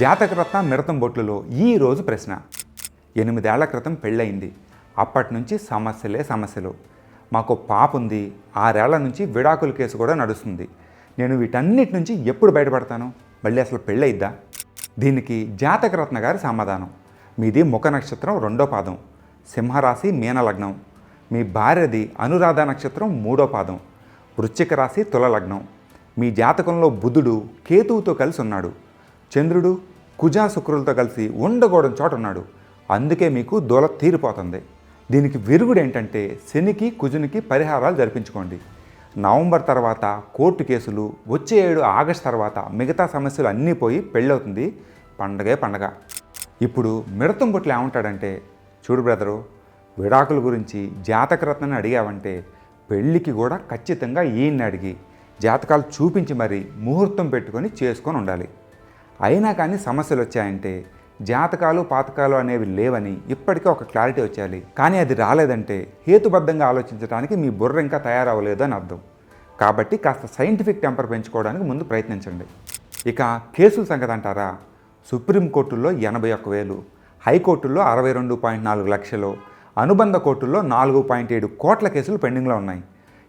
జాతకరత్న మిడతం బొట్లులో ఈరోజు ప్రశ్న. 8 ఏళ్ల క్రితం పెళ్ళయింది. అప్పటి నుంచి సమస్యలు. మాకు పాప ఉంది. 6 ఏళ్ల నుంచి విడాకుల కేసు కూడా నడుస్తుంది. నేను వీటన్నిటి నుంచి ఎప్పుడు బయటపడతాను? మళ్ళీ అసలు పెళ్ళయిద్దా? దీనికి జాతకరత్న గారి సమాధానం. మీది ముఖ నక్షత్రం 2వ పాదం, సింహరాశి మీనలగ్నం. మీ భార్యది అనురాధ నక్షత్రం 3వ పాదం, వృశ్చిక రాశి తుల లగ్నం. మీ జాతకంలో బుధుడు కేతువుతో కలిసి ఉన్నాడు. చంద్రుడు కుజ శుక్రులతో కలిసి ఉండకూడని చోట ఉన్నాడు. అందుకే మీకు దూల తీరిపోతుంది. దీనికి విరుగుడు ఏంటంటే శనికి కుజునికి పరిహారాలు జరిపించుకోండి. నవంబర్ తర్వాత కోర్టు కేసులు, వచ్చే ఏడు ఆగస్టు తర్వాత మిగతా సమస్యలు అన్నీ పోయి పెళ్ళవుతుంది. పండగే పండగ. ఇప్పుడు మిడతం బొట్లు ఏమంటాడంటే, చూడు బ్రదరు, విడాకుల గురించి జాతకరత్నాన్ని అడిగావంటే పెళ్ళికి కూడా ఖచ్చితంగా ఈయన్ని అడిగి జాతకాలు చూపించి మరీ ముహూర్తం పెట్టుకొని చేసుకొని ఉండాలి. అయినా కానీ సమస్యలు వచ్చాయంటే జాతకాలు పాతకాలు అనేవి లేవని ఇప్పటికే ఒక క్లారిటీ వచ్చేయాలి. కానీ అది రాలేదంటే హేతుబద్ధంగా ఆలోచించడానికి మీ బుర్ర ఇంకా తయారవ్వలేదు అని అర్థం. కాబట్టి కాస్త సైంటిఫిక్ టెంపర్ పెంచుకోవడానికి ముందు ప్రయత్నించండి. ఇక కేసుల సంగతి అంటారా? సుప్రీంకోర్టుల్లో 81,000, హైకోర్టుల్లో 62.4 లక్షలు, అనుబంధ కోర్టుల్లో 4.7 కోట్ల కేసులు పెండింగ్లో ఉన్నాయి.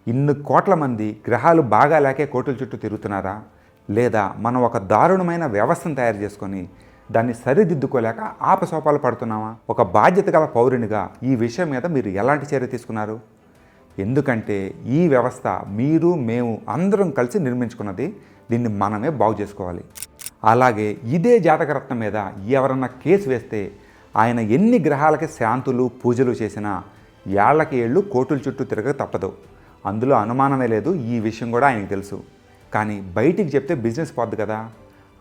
ఇన్ని కోట్ల మంది గ్రహాలు బాగా లేకే కోర్టుల చుట్టూ తిరుగుతున్నారా? లేదా మనం ఒక దారుణమైన వ్యవస్థను తయారు చేసుకొని దాన్ని సరిదిద్దుకోలేక ఆపసోపాలు పడుతున్నామా? ఒక బాధ్యత గల పౌరునిగా ఈ విషయం మీద మీరు ఎలాంటి చర్య తీసుకున్నారు? ఎందుకంటే ఈ వ్యవస్థ మీరు మేము అందరం కలిసి నిర్మించుకున్నది. దీన్ని మనమే బాగు చేసుకోవాలి. అలాగే ఇదే జాతకరత్నం మీద ఎవరన్నా కేసు వేస్తే ఆయన ఎన్ని గ్రహాలకి శాంతులు పూజలు చేసినా ఏళ్లకి ఏళ్ళు కోర్టుల చుట్టూ తిరగక తప్పదు. అందులో అనుమానమే లేదు. ఈ విషయం కూడా ఆయనకు తెలుసు. కానీ బయటికి చెప్తే బిజినెస్ పోద్ది కదా.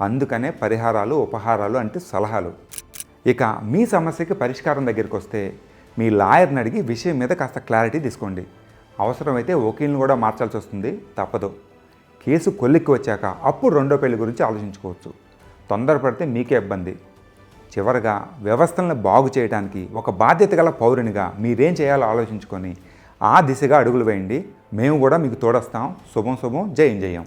అందుకనే పరిహారాలు, ఉపహారాలు అంటే సలహాలు. ఇక మీ సమస్యకి పరిష్కారం దగ్గరికి వస్తే మీ లాయర్ని అడిగి విషయం మీద కాస్త క్లారిటీ తీసుకోండి. అవసరమైతే వకీల్ని కూడా మార్చాల్సి వస్తుంది, తప్పదు. కేసు కొలిక్కి వచ్చాక అప్పుడు రెండో పెళ్లి గురించి ఆలోచించుకోవచ్చు. తొందరపడితే మీకే ఇబ్బంది. చివరగా వ్యవస్థలను బాగు చేయడానికి ఒక బాధ్యత గల పౌరునిగా మీరేం చేయాలో ఆలోచించుకొని ఆ దిశగా అడుగులు వేయండి. మేము కూడా మీకు తోడొస్తాం. శుభం. జయం.